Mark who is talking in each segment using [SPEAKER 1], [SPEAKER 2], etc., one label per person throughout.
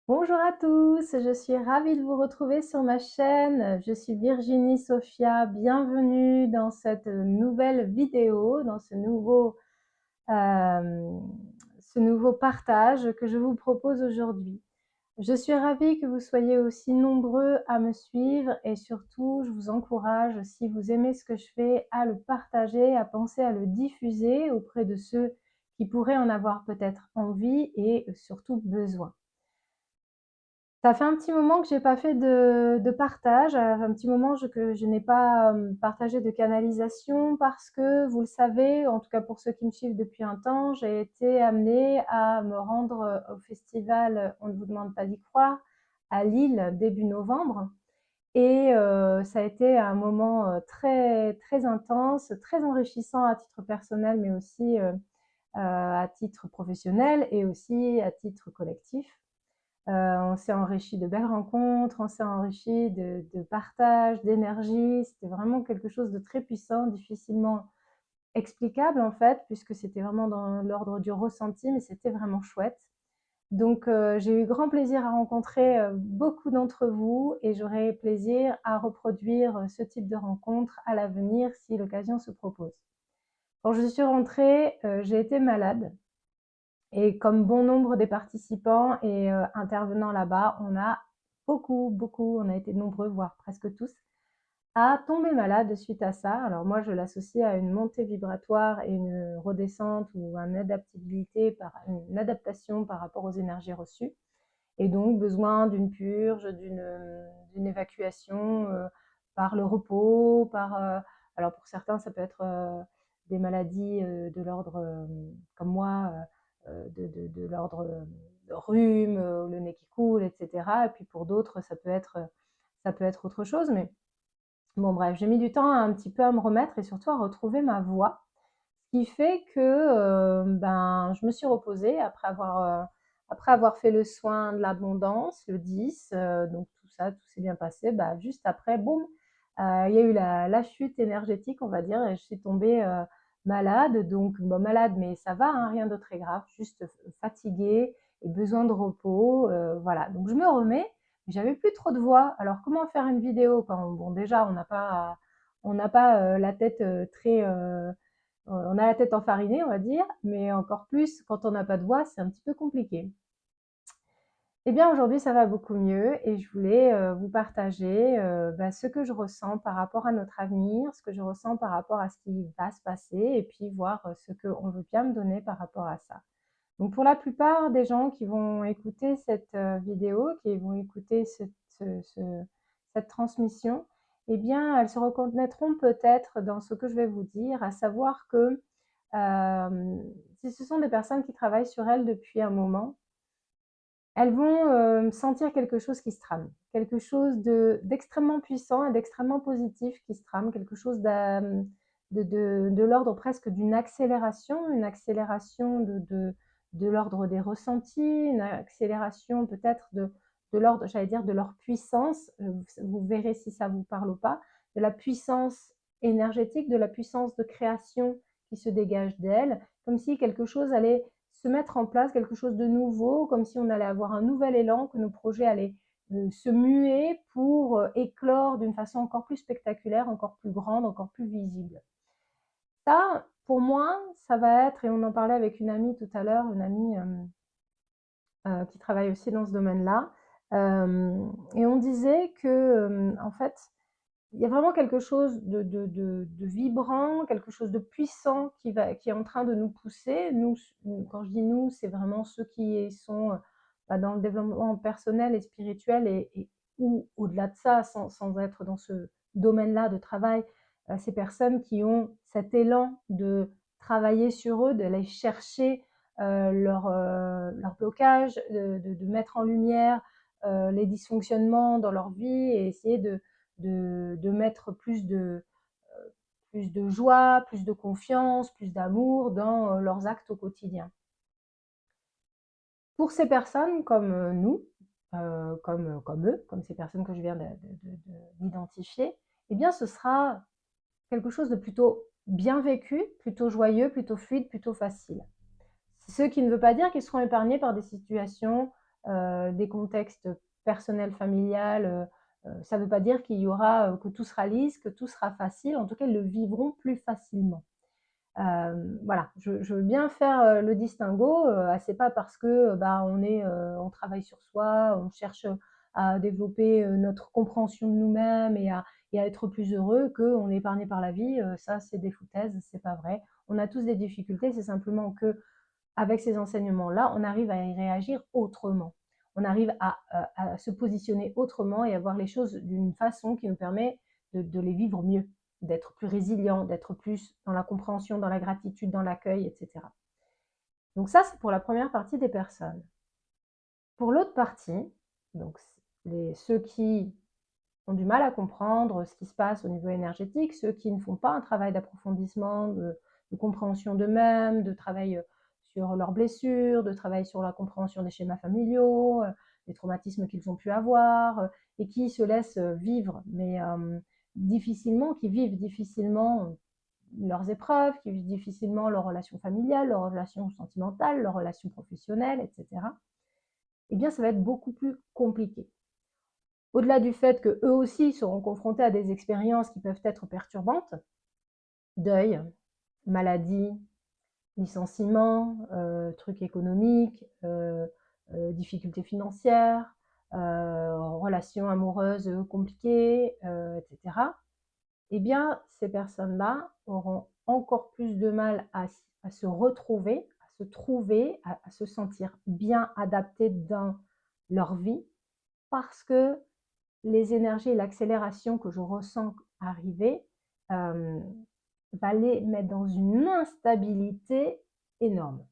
[SPEAKER 1] Bonjour à tous, je suis ravie de vous retrouver sur ma chaîne. Je suis Virginie Sophia, bienvenue dans cette nouvelle vidéo, dans ce nouveau partage que je vous propose aujourd'hui. Je suis ravie que vous soyez aussi nombreux à me suivre et surtout, je vous encourage, si vous aimez ce que je fais, à le partager, à penser à le diffuser auprès de ceux qui pourraient en avoir peut-être envie et surtout besoin. Ça fait un petit moment que j'ai pas fait de partage, un petit moment que je n'ai pas partagé de canalisation parce que vous le savez, en tout cas pour ceux qui me suivent depuis un temps, j'ai été amenée à me rendre au festival On ne vous demande pas d'y croire à Lille début novembre. Et ça a été un moment très, très intense, très enrichissant à titre personnel, mais aussi à titre professionnel et aussi à titre collectif. On s'est enrichi de belles rencontres, on s'est enrichi de partage, d'énergie. C'était vraiment quelque chose de très puissant, difficilement explicable en fait, puisque c'était vraiment dans l'ordre du ressenti, mais c'était vraiment chouette. Donc j'ai eu grand plaisir à rencontrer beaucoup d'entre vous et j'aurai plaisir à reproduire ce type de rencontre à l'avenir si l'occasion se propose. Quand je suis rentrée, j'ai été malade. Et comme bon nombre des participants et intervenants là-bas, on a on a été nombreux, voire presque tous, à tomber malade suite à ça. Alors moi, je l'associe à une montée vibratoire et une redescente ou une adaptation par rapport aux énergies reçues. Et donc, besoin d'une purge, d'une évacuation par le repos, alors pour certains, ça peut être des maladies de l'ordre, comme moi, de l'ordre de rhume, le nez qui coule, etc. Et puis pour d'autres, ça peut être autre chose. Mais bon, bref, j'ai mis du temps un petit peu à me remettre et surtout à retrouver ma voix. Ce qui fait que je me suis reposée après avoir fait le soin de l'abondance, le 10, donc tout s'est bien passé. Bah, juste après, boum, il y a eu la chute énergétique, on va dire, et je suis tombée malade. Donc, bon, malade, mais ça va, hein, rien de très grave, juste fatiguée et besoin de repos. Voilà, donc je me remets, mais j'avais plus trop de voix. Alors, comment faire une vidéo quand, bon, déjà, on n'a pas la tête très on a la tête enfarinée, on va dire, mais encore plus quand on n'a pas de voix, c'est un petit peu compliqué. Eh bien, aujourd'hui, ça va beaucoup mieux et je voulais vous partager ce que je ressens par rapport à notre avenir, ce que je ressens par rapport à ce qui va se passer et puis voir ce qu'on veut bien me donner par rapport à ça. Donc, pour la plupart des gens qui vont écouter cette vidéo, qui vont écouter cette transmission, eh bien, elles se reconnaîtront peut-être dans ce que je vais vous dire, à savoir que si ce sont des personnes qui travaillent sur elles depuis un moment, elles vont sentir quelque chose qui se trame, quelque chose d'extrêmement puissant et d'extrêmement positif qui se trame, quelque chose de l'ordre presque d'une accélération, une accélération de l'ordre des ressentis, une accélération peut-être de l'ordre, j'allais dire, de leur puissance. Vous verrez si ça vous parle ou pas, de la puissance énergétique, de la puissance de création qui se dégage d'elles, comme si quelque chose allait se mettre en place, quelque chose de nouveau, comme si on allait avoir un nouvel élan, que nos projets allaient se muer pour éclore d'une façon encore plus spectaculaire, encore plus grande, encore plus visible. Ça, pour moi, ça va être, et on en parlait avec une amie tout à l'heure, une amie qui travaille aussi dans ce domaine-là, et on disait que, en fait, il y a vraiment quelque chose de vibrant, quelque chose de puissant qui est en train de nous pousser. Nous, quand je dis nous, c'est vraiment ceux qui sont dans le développement personnel et spirituel ou au-delà de ça, sans être dans ce domaine-là de travail, ces personnes qui ont cet élan de travailler sur eux, d'aller chercher leur blocage, de mettre en lumière les dysfonctionnements dans leur vie et essayer de mettre plus de joie, plus de confiance, plus d'amour dans leurs actes au quotidien. Pour ces personnes comme nous, comme eux, comme ces personnes que je viens d'identifier, eh bien ce sera quelque chose de plutôt bien vécu, plutôt joyeux, plutôt fluide, plutôt facile. Ce qui ne veut pas dire qu'ils seront épargnés par des situations des contextes personnels, familiales, ça ne veut pas dire qu'il y aura, que tout sera lisse, que tout sera facile. En tout cas, ils le vivront plus facilement. Voilà, je veux bien faire le distinguo. C'est pas parce que bah, on travaille sur soi, on cherche à développer notre compréhension de nous-mêmes et à être plus heureux qu'on est épargné par la vie. Ça, c'est des foutaises, c'est pas vrai. On a tous des difficultés, c'est simplement que avec ces enseignements-là, on arrive à y réagir autrement. On arrive à se positionner autrement et à voir les choses d'une façon qui nous permet de les vivre mieux, d'être plus résilient, d'être plus dans la compréhension, dans la gratitude, dans l'accueil, etc. Donc ça, c'est pour la première partie des personnes. Pour l'autre partie, donc ceux qui ont du mal à comprendre ce qui se passe au niveau énergétique, ceux qui ne font pas un travail d'approfondissement, de compréhension d'eux-mêmes, de travail sur leurs blessures, de travail sur la compréhension des schémas familiaux, des traumatismes qu'ils ont pu avoir, et qui se laissent vivre, mais difficilement, qui vivent difficilement leurs épreuves, qui vivent difficilement leurs relations familiales, leurs relations sentimentales, leurs relations professionnelles, etc. Eh bien, ça va être beaucoup plus compliqué. Au-delà du fait qu'eux aussi seront confrontés à des expériences qui peuvent être perturbantes, deuil, maladie, licenciement, trucs économiques, difficultés financières, relations amoureuses compliquées, etc., eh bien, ces personnes-là auront encore plus de mal à se retrouver, à se trouver, à se sentir bien adaptées dans leur vie, parce que les énergies et l'accélération que je ressens arriver va les mettre dans une instabilité énorme.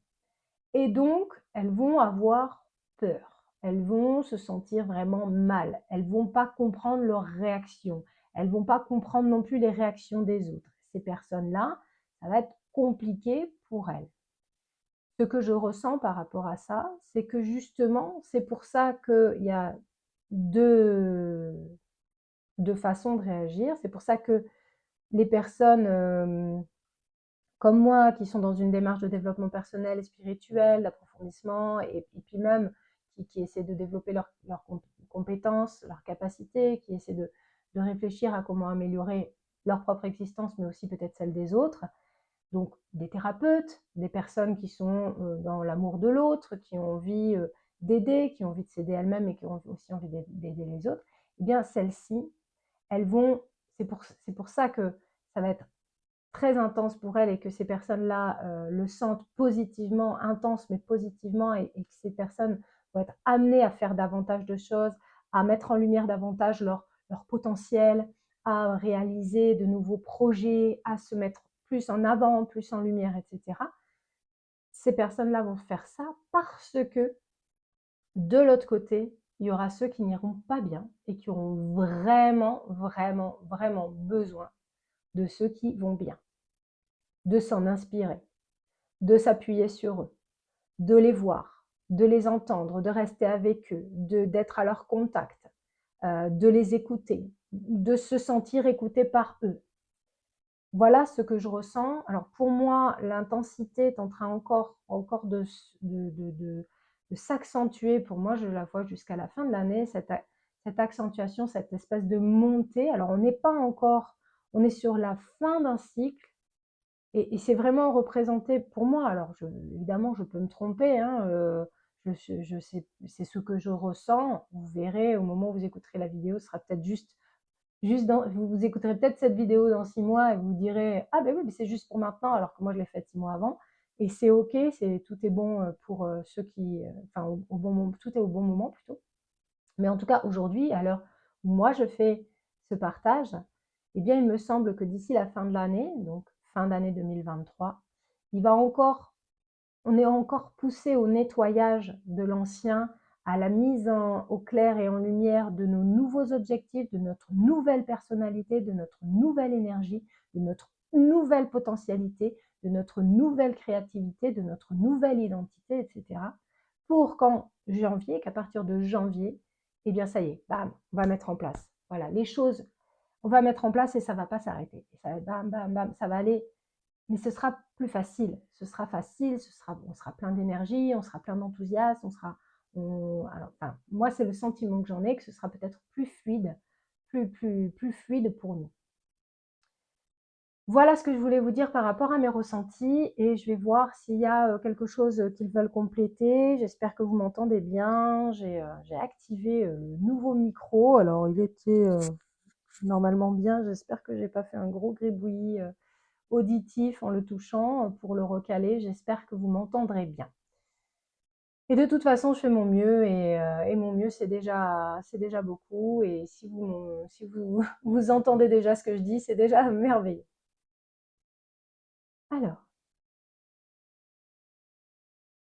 [SPEAKER 1] Et donc, elles vont avoir peur. Elles vont se sentir vraiment mal. Elles vont pas comprendre leurs réactions. Elles vont pas comprendre non plus les réactions des autres. Ces personnes-là, ça va être compliqué pour elles. Ce que je ressens par rapport à ça, c'est que justement, c'est pour ça qu'il y a deux façons de réagir. C'est pour ça que les personnes comme moi, qui sont dans une démarche de développement personnel et spirituel, d'approfondissement, et puis même qui essaient de développer leurs compétences, leurs capacités, qui essaient de réfléchir à comment améliorer leur propre existence, mais aussi peut-être celle des autres. Donc des thérapeutes, des personnes qui sont dans l'amour de l'autre, qui ont envie d'aider, qui ont envie de s'aider elles-mêmes et qui ont aussi envie d'aider les autres, eh bien celles-ci, elles vont, c'est pour ça que ça va être très intense pour elles et que ces personnes-là le sentent positivement, intense mais positivement, et que ces personnes vont être amenées à faire davantage de choses, à mettre en lumière davantage leur potentiel, à réaliser de nouveaux projets, à se mettre plus en avant, plus en lumière, etc. Ces personnes-là vont faire ça parce que de l'autre côté, il y aura ceux qui n'iront pas bien et qui auront vraiment, vraiment, vraiment besoin de ceux qui vont bien, de s'en inspirer, de s'appuyer sur eux, de les voir, de les entendre, de rester avec eux, d'être à leur contact, de les écouter, de se sentir écouté par eux. Voilà ce que je ressens. Alors pour moi, l'intensité est en train encore de s'accentuer. Pour moi, je la vois jusqu'à la fin de l'année, cette accentuation, cette espèce de montée. Alors on n'est pas encore, on est sur la fin d'un cycle, et c'est vraiment représenté pour moi. Alors évidemment, je peux me tromper, hein, je sais, c'est ce que je ressens. Vous verrez au moment où vous écouterez la vidéo, ce sera peut-être vous écouterez peut-être cette vidéo dans 6 mois et vous direz: ah ben oui, mais c'est juste pour maintenant, alors que moi je l'ai faite 6 mois avant. Et c'est ok, tout est bon pour ceux qui, enfin au bon moment, tout est au bon moment plutôt. Mais en tout cas aujourd'hui, à l'heure où moi je fais ce partage, eh bien il me semble que d'ici la fin de l'année, donc fin d'année 2023, on est encore poussé au nettoyage de l'ancien, à la mise au clair et en lumière de nos nouveaux objectifs, de notre nouvelle personnalité, de notre nouvelle énergie, de notre nouvelle potentialité, de notre nouvelle créativité, de notre nouvelle identité, etc. Pour qu'à partir de janvier, eh bien ça y est, bam, on va mettre en place. Voilà, les choses, on va mettre en place et ça ne va pas s'arrêter. Et ça, bam, bam, bam, ça va aller, mais ce sera plus facile. Ce sera facile, on sera plein d'énergie, on sera plein d'enthousiasme, Alors, enfin, moi, c'est le sentiment que j'en ai, que ce sera peut-être plus fluide, plus fluide pour nous. Voilà ce que je voulais vous dire par rapport à mes ressentis et je vais voir s'il y a quelque chose qu'ils veulent compléter. J'espère que vous m'entendez bien. J'ai activé le nouveau micro. Alors, il était normalement bien. J'espère que j'ai pas fait un gros gribouillis auditif en le touchant pour le recaler. J'espère que vous m'entendrez bien. Et de toute façon, je fais mon mieux et mon mieux, c'est déjà beaucoup. Et si vous vous entendez déjà ce que je dis, c'est déjà merveilleux. Alors,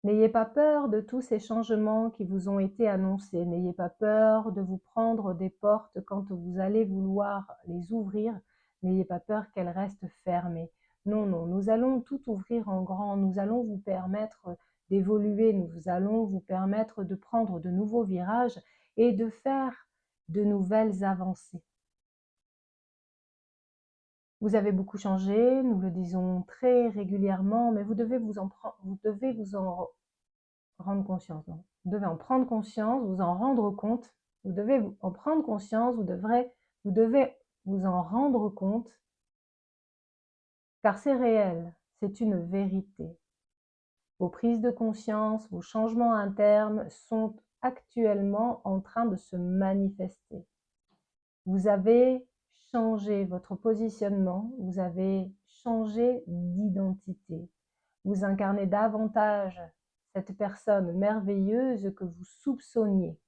[SPEAKER 1] n'ayez pas peur de tous ces changements qui vous ont été annoncés. N'ayez pas peur de vous prendre des portes quand vous allez vouloir les ouvrir. N'ayez pas peur qu'elles restent fermées. Non, non, nous allons tout ouvrir en grand. Nous allons vous permettre d'évoluer. Nous allons vous permettre de prendre de nouveaux virages et de faire de nouvelles avancées. Vous avez beaucoup changé, nous le disons très régulièrement, mais vous devez vous en rendre conscience. Non. Vous devez en prendre conscience, vous en rendre compte. Vous devez en prendre conscience, vous devez vous en rendre compte, car c'est réel, c'est une vérité. Vos prises de conscience, vos changements internes sont actuellement en train de se manifester. Vous avez changé votre positionnement, vous avez changé d'identité. Vous incarnez davantage cette personne merveilleuse que vous soupçonniez.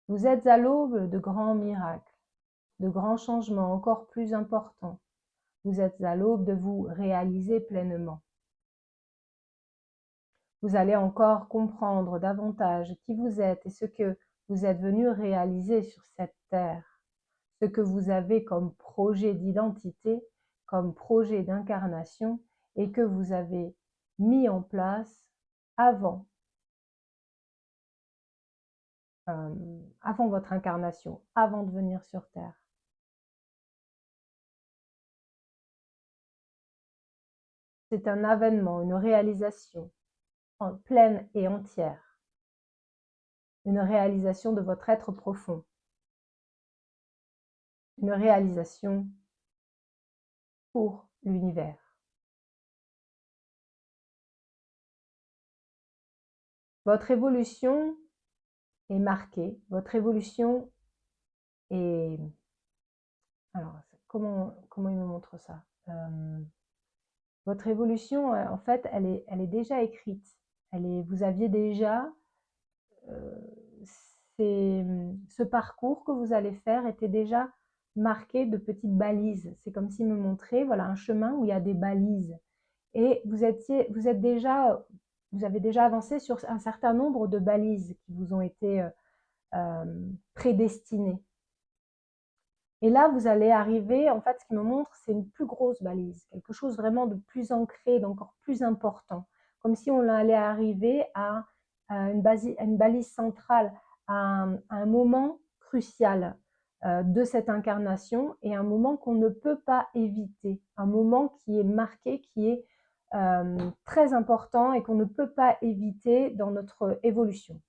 [SPEAKER 1] Vous êtes à l'aube de grands miracles, de grands changements encore plus importants. Vous êtes à l'aube de vous réaliser pleinement. Vous allez encore comprendre davantage qui vous êtes et ce que vous êtes venu réaliser sur cette terre, ce que vous avez comme projet d'identité, comme projet d'incarnation et que vous avez mis en place avant avant votre incarnation, avant de venir sur Terre. C'est un avènement, une réalisation pleine et entière, une réalisation de votre être profond, une réalisation pour l'univers. Votre évolution est marquée, votre évolution est... Alors, comment il me montre ça Votre évolution, en fait, elle est déjà écrite. Vous aviez déjà ce parcours que vous allez faire était déjà marqué de petites balises. C'est comme s'il me montrait, voilà, un chemin où il y a des balises. Et vous avez déjà avancé sur un certain nombre de balises qui vous ont été prédestinées. Et là, vous allez arriver, en fait, ce qui me montre, c'est une plus grosse balise, quelque chose vraiment de plus ancré, d'encore plus important. Comme si on allait arriver à une balise centrale, à un moment crucial de cette incarnation et un moment qu'on ne peut pas éviter, un moment qui est marqué, qui est très important et qu'on ne peut pas éviter dans notre évolution.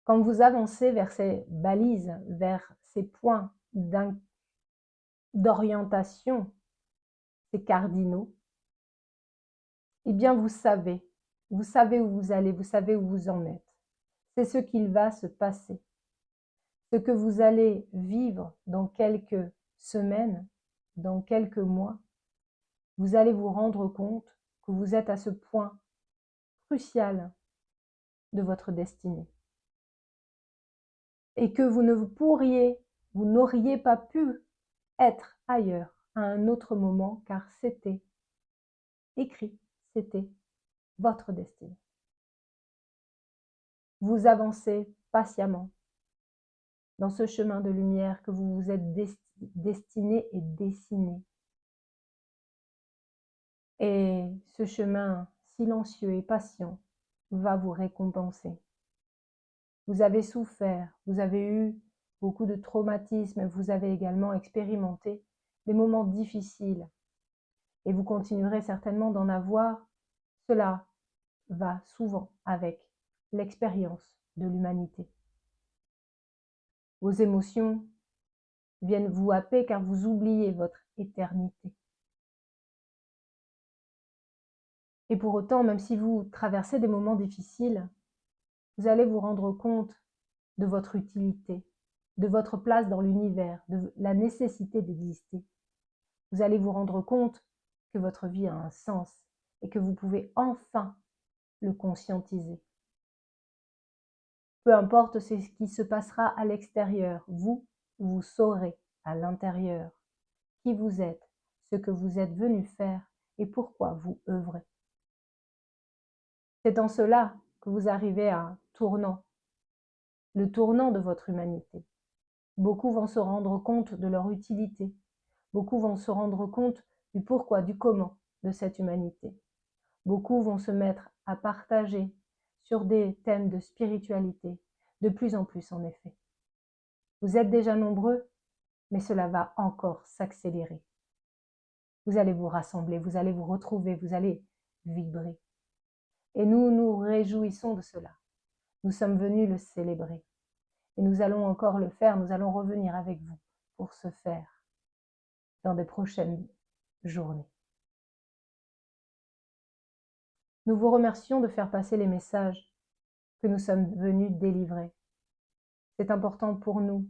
[SPEAKER 1] Quand vous avancez vers ces balises, vers ces points d'orientation, ces cardinaux, eh bien vous savez où vous allez, vous savez où vous en êtes. C'est ce qu'il va se passer. Ce que vous allez vivre dans quelques semaines, dans quelques mois, vous allez vous rendre compte que vous êtes à ce point crucial de votre destinée. Et que vous n'auriez pas pu être ailleurs à un autre moment car c'était écrit, c'était votre destinée. Vous avancez patiemment dans ce chemin de lumière que vous vous êtes destiné et dessiné. Et ce chemin silencieux et patient va vous récompenser. Vous avez souffert, vous avez eu beaucoup de traumatismes, vous avez également expérimenté des moments difficiles et vous continuerez certainement d'en avoir. Cela va souvent avec l'expérience de l'humanité. Vos émotions viennent vous happer car vous oubliez votre éternité. Et pour autant, même si vous traversez des moments difficiles, vous allez vous rendre compte de votre utilité, de votre place dans l'univers, de la nécessité d'exister. Vous allez vous rendre compte que votre vie a un sens et que vous pouvez enfin le conscientiser. Peu importe ce qui se passera à l'extérieur, vous saurez à l'intérieur qui vous êtes, ce que vous êtes venu faire et pourquoi vous œuvrez. C'est en cela que vous arrivez à un tournant, le tournant de votre humanité. Beaucoup vont se rendre compte de leur utilité. Beaucoup vont se rendre compte du pourquoi, du comment de cette humanité. Beaucoup vont se mettre à partager sur des thèmes de spiritualité, de plus en plus en effet. Vous êtes déjà nombreux, mais cela va encore s'accélérer. Vous allez vous rassembler, vous allez vous retrouver, vous allez vibrer. Et nous nous réjouissons de cela. Nous sommes venus le célébrer. Et nous allons encore le faire, nous allons revenir avec vous pour ce faire dans des prochaines journées. Nous vous remercions de faire passer les messages que nous sommes venus délivrer. C'est important pour nous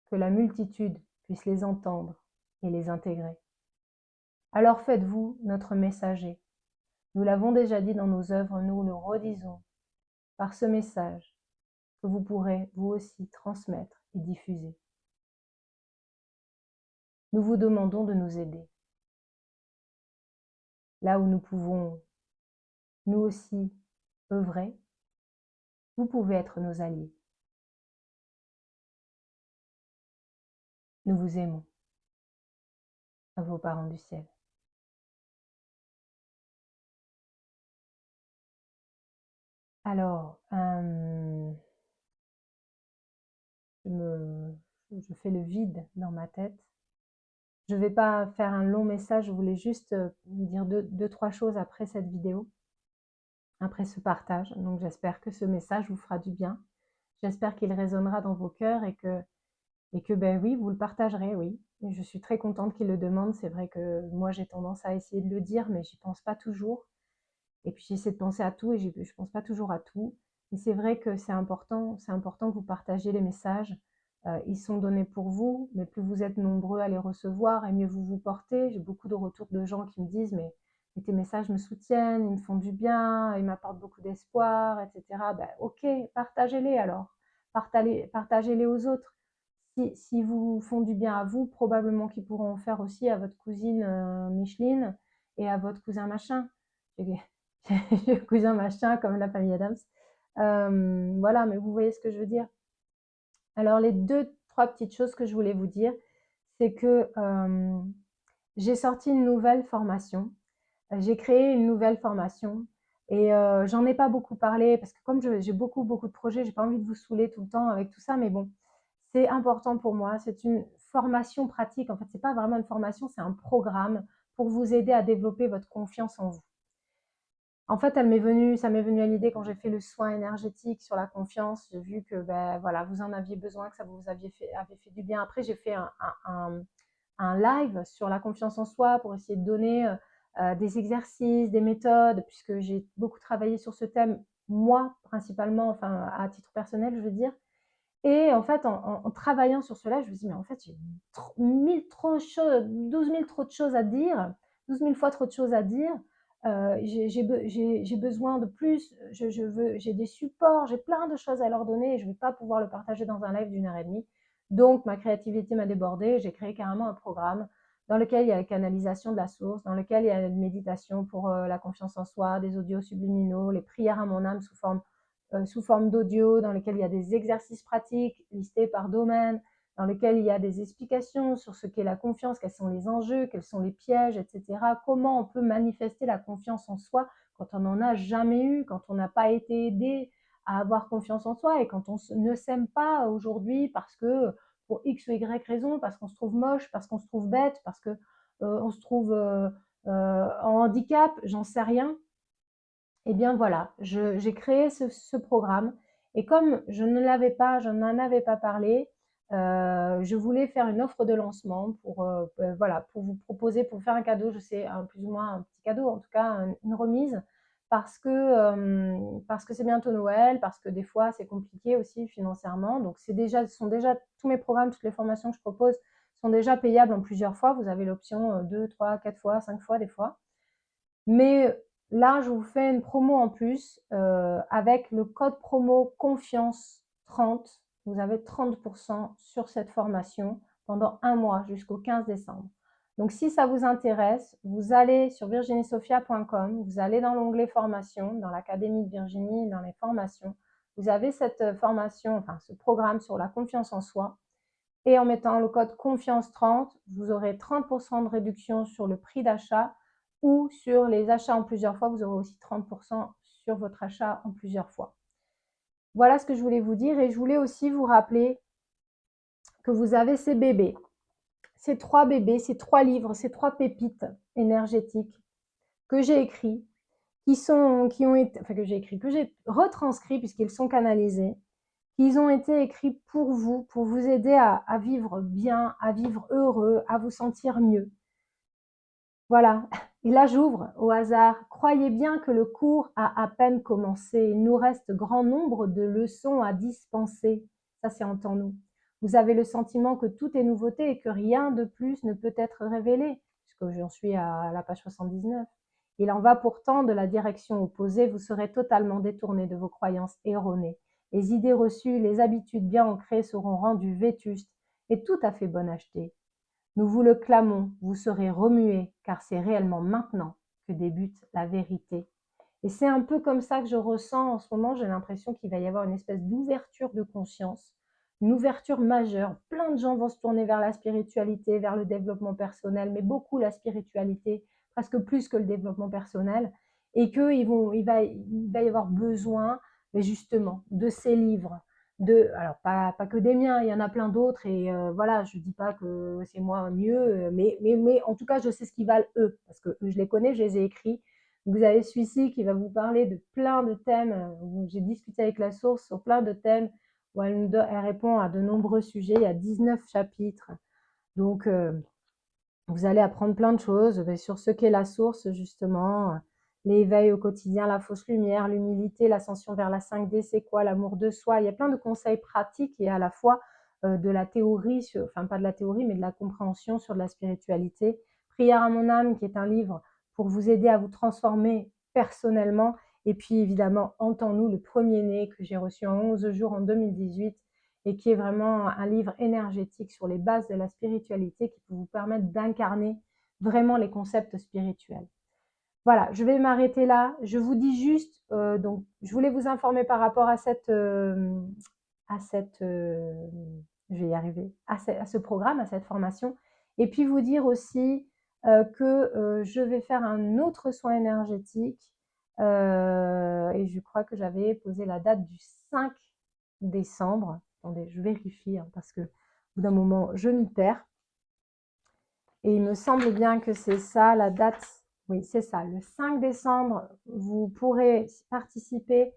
[SPEAKER 1] que la multitude puisse les entendre et les intégrer. Alors faites-vous notre messager. Nous l'avons déjà dit dans nos œuvres, nous le redisons par ce message que vous pourrez vous aussi transmettre et diffuser. Nous vous demandons de nous aider. Là où nous pouvons nous aussi œuvrer, vous pouvez être nos alliés. Nous vous aimons, à vos parents du ciel. Alors, je fais le vide dans ma tête. Je ne vais pas faire un long message, je voulais juste dire deux, trois choses après cette vidéo, après ce partage. Donc j'espère que ce message vous fera du bien. J'espère qu'il résonnera dans vos cœurs et que ben oui, vous le partagerez, oui. Et je suis très contente qu'il le demande. C'est vrai que moi j'ai tendance à essayer de le dire, mais j'y pense pas toujours. Et puis j'essaie de penser à tout et je pense pas toujours à tout. Mais c'est vrai que c'est important que vous partagiez les messages. Ils sont donnés pour vous, mais plus vous êtes nombreux à les recevoir et mieux vous vous portez. J'ai beaucoup de retours de gens qui me disent mais tes messages me soutiennent, ils me font du bien, ils m'apportent beaucoup d'espoir, etc. Ben, ok, partagez-les alors. Partagez-les aux autres. Si vous font du bien à vous, probablement qu'ils pourront en faire aussi à votre cousine Micheline et à votre cousin machin. Le cousin machin comme la famille Adams. Voilà, mais vous voyez ce que je veux dire. Alors les deux, trois petites choses que je voulais vous dire, c'est que j'ai sorti une nouvelle formation. J'ai créé une nouvelle formation et j'en ai pas beaucoup parlé parce que comme j'ai beaucoup de projets, j'ai pas envie de vous saouler tout le temps avec tout ça, mais bon, c'est important pour moi. C'est une formation pratique. En fait, c'est pas vraiment une formation, c'est un programme pour vous aider à développer votre confiance en vous. En fait, ça m'est venu à l'idée quand j'ai fait le soin énergétique sur la confiance. J'ai vu que ben, voilà, vous en aviez besoin, que ça vous avait fait du bien. Après, j'ai fait un live sur la confiance en soi pour essayer de donner des exercices, des méthodes, puisque j'ai beaucoup travaillé sur ce thème, moi principalement, enfin à titre personnel, je veux dire. Et en fait, en travaillant sur cela, je me suis dit, mais en fait, j'ai 12 000 trop de choses à dire, 12 000 fois trop de choses à dire. J'ai besoin de plus, j'ai des supports, j'ai plein de choses à leur donner et je ne vais pas pouvoir le partager dans un live d'1 h 30. Donc, ma créativité m'a débordé. J'ai créé carrément un programme dans lequel il y a la canalisation de la source, dans lequel il y a une méditation pour la confiance en soi, des audios subliminaux, les prières à mon âme sous forme d'audio, dans lesquels il y a des exercices pratiques listés par domaine, dans lesquels il y a des explications sur ce qu'est la confiance, quels sont les enjeux, quels sont les pièges, etc. Comment on peut manifester la confiance en soi quand on n'en a jamais eu, quand on n'a pas été aidé à avoir confiance en soi. Et quand on ne s'aime pas aujourd'hui parce que pour X ou Y raison, parce qu'on se trouve moche, parce qu'on se trouve bête, parce que on se trouve en handicap, j'en sais rien. Eh bien voilà, j'ai créé ce programme et comme je n'en avais pas parlé, je voulais faire une offre de lancement pour voilà, pour vous proposer, pour faire un cadeau, je sais, plus ou moins un petit cadeau, en tout cas une remise, parce que c'est bientôt Noël, parce que des fois c'est compliqué aussi financièrement. Donc ce sont déjà tous mes programmes, toutes les formations que je propose sont déjà payables en plusieurs fois. Vous avez l'option 2, 3, 4 fois, 5 fois des fois. Mais là, je vous fais une promo en plus avec le code promo confiance 30. Vous avez 30% sur cette formation pendant un mois jusqu'au 15 décembre. Donc, si ça vous intéresse, vous allez sur virginiesophia.com, vous allez dans l'onglet formation, dans l'Académie de Virginie, dans les formations. Vous avez cette formation, enfin ce programme sur la confiance en soi. Et en mettant le code confiance 30, vous aurez 30% de réduction sur le prix d'achat ou sur les achats en plusieurs fois, vous aurez aussi 30% sur votre achat en plusieurs fois. Voilà ce que je voulais vous dire et je voulais aussi vous rappeler que vous avez ces bébés, ces 3 bébés, ces 3 livres, ces 3 pépites énergétiques que j'ai écrits, que j'ai retranscrits puisqu'ils sont canalisés, qu'ils ont été écrits pour vous aider à vivre bien, à vivre heureux, à vous sentir mieux. Voilà. Et là, j'ouvre au hasard. Croyez bien que le cours a à peine commencé. Il nous reste grand nombre de leçons à dispenser. Ça, c'est en temps nous. Vous avez le sentiment que tout est nouveauté et que rien de plus ne peut être révélé, puisque j'en suis à la page 79. Il en va pourtant de la direction opposée. Vous serez totalement détourné de vos croyances erronées. Les idées reçues, les habitudes bien ancrées seront rendues vétustes et tout à fait bonnes à acheter. Nous vous le clamons, vous serez remués, car c'est réellement maintenant que débute la vérité. Et c'est un peu comme ça que je ressens en ce moment, j'ai l'impression qu'il va y avoir une espèce d'ouverture de conscience, une ouverture majeure. Plein de gens vont se tourner vers la spiritualité, vers le développement personnel, mais beaucoup la spiritualité, presque plus que le développement personnel, et qu'il va y avoir besoin, mais justement, de ces livres, alors pas que des miens, il y en a plein d'autres et voilà, je dis pas que c'est moi mieux, mais en tout cas, je sais ce qu'ils valent eux, parce que je les connais, je les ai écrits. Vous avez celui-ci qui va vous parler de plein de thèmes, où j'ai discuté avec la source sur plein de thèmes, où elle répond à de nombreux sujets, il y a 19 chapitres. Donc, vous allez apprendre plein de choses sur ce qu'est la source, justement, l'éveil au quotidien, la fausse lumière, l'humilité, l'ascension vers la 5D, c'est quoi l'amour de soi. Il y a plein de conseils pratiques et à la fois de la théorie, enfin pas de la théorie, mais de la compréhension sur de la spiritualité. Prière à mon âme, qui est un livre pour vous aider à vous transformer personnellement. Et puis évidemment, Entends-nous, le premier-né que j'ai reçu en 11 jours en 2018 et qui est vraiment un livre énergétique sur les bases de la spiritualité qui peut vous permettre d'incarner vraiment les concepts spirituels. Voilà, je vais m'arrêter là. Je vous dis juste, donc, je voulais vous informer par rapport à je vais y arriver, à ce programme, à cette formation, et puis vous dire aussi que je vais faire un autre soin énergétique, et je crois que j'avais posé la date du 5 décembre. Attendez, je vérifie hein, parce que au bout d'un moment, je m'y perds. Et il me semble bien que c'est ça, la date. Oui, c'est ça. Le 5 décembre, vous pourrez participer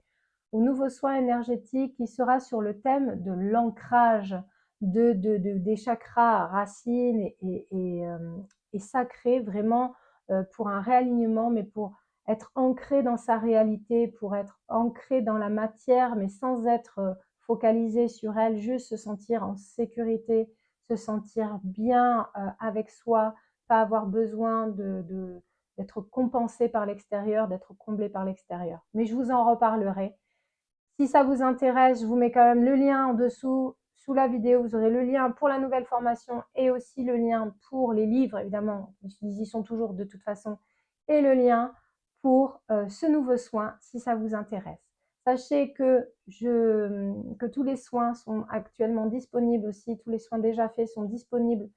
[SPEAKER 1] au nouveau soin énergétique qui sera sur le thème de l'ancrage des chakras racines et sacrés, vraiment pour un réalignement, mais pour être ancré dans sa réalité, pour être ancré dans la matière, mais sans être focalisé sur elle, juste se sentir en sécurité, se sentir bien avec soi, pas avoir besoin d'être compensé par l'extérieur, d'être comblé par l'extérieur. Mais je vous en reparlerai. Si ça vous intéresse, je vous mets quand même le lien en dessous, sous la vidéo. Vous aurez le lien pour la nouvelle formation et aussi le lien pour les livres, évidemment. Ils y sont toujours de toute façon. Et le lien pour ce nouveau soin, si ça vous intéresse. Sachez que tous les soins sont actuellement disponibles aussi. Tous les soins déjà faits sont disponibles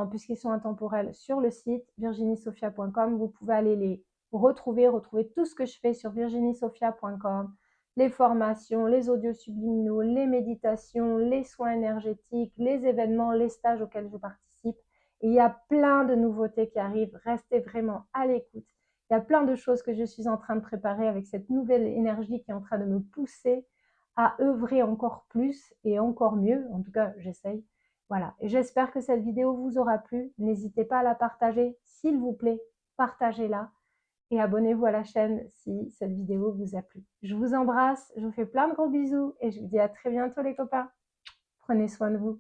[SPEAKER 1] puisqu'ils sont intemporels sur le site virginiesophia.com. Vous pouvez aller les retrouver tout ce que je fais sur virginiesophia.com. les formations, les audios subliminaux, les méditations, les soins énergétiques, les événements, les stages auxquels je participe. Et il y a plein de nouveautés qui arrivent. Restez vraiment à l'écoute. Il y a plein de choses que je suis en train de préparer avec cette nouvelle énergie qui est en train de me pousser à œuvrer encore plus et encore mieux. En tout cas, j'essaye. Voilà. Et j'espère que cette vidéo vous aura plu. N'hésitez pas à la partager, s'il vous plaît. Partagez-la et abonnez-vous à la chaîne si cette vidéo vous a plu. Je vous embrasse, je vous fais plein de gros bisous et je vous dis à très bientôt les copains. Prenez soin de vous.